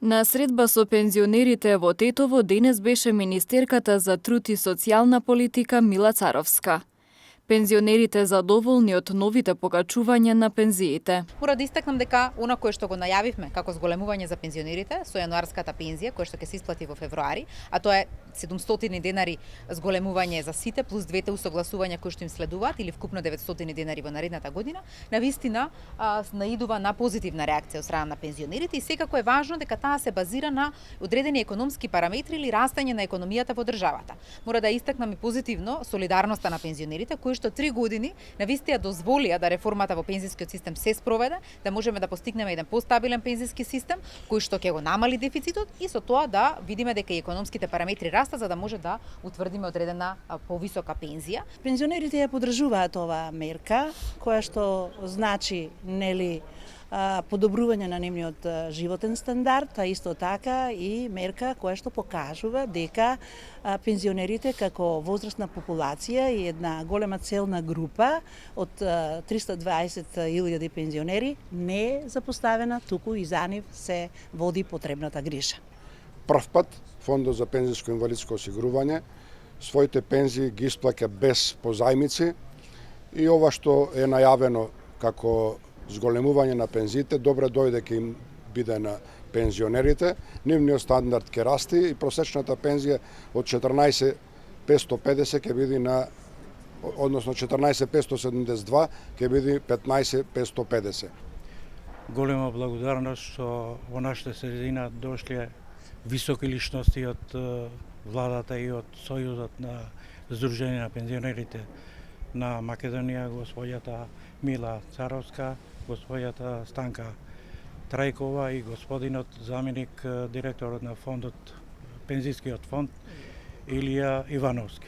На средба со пензионерите во Тетово денес беше министерката за труд и социјална политика Мила Царовска. Пензионерите задоволни од новите покачувања на пензиите. Мора да истакнам дека она кое што го најавивме како зголемување за пензионерите со јануарската пензија, која што ќе се исплати во февруари, а тоа е 700 денари зголемување за сите плюс двете усогласувања кои што им следуваат или вкупно 900 денари во наредната година, навистина наидува на позитивна реакција од страна на пензионерите и секако е важно дека таа се базира на одредени економски параметри или растање на економијата во државата. Мора да истакнам и позитивно солидарноста на пензионерите кои што 3 години навистина дозволија да реформата во пензискиот систем се спроведе, да можеме да постигнеме еден постабилен пензиски систем кој што ќе го намали дефицитот и со тоа да видиме дека и економските параметри растат за да може да утврдиме одредена повисока пензија. Пензионерите ја поддржуваат оваа мерка која што значи подобрување на нивниот животен стандард, а исто така и мерка која што покажува дека пензионерите како возрастна популација и една голема целна група од 320.000 пензионери не е запоставена, туку и за нив се води потребната грижа. Прв пат Фондот за пензиско инвалидско осигурување своите пензии ги исплаќа без позајмици и ова што е најавено како зголемување на пензиите, добре дојде ќе им биде на пензионерите, нивниот стандард ќе расти и просечната пензија од 14.550 ќе биде на, односно 14.572 ќе биде 15.550. Голема благодарност што во нашата средина дошле високи личности од владата и од Сојузот на Сдружение на пензионерите на Македонија, господјата Мила Царовска, господјата Станка Трајкова и господинот заменик директорот на фондот, пензискиот фонд Илија Ивановски.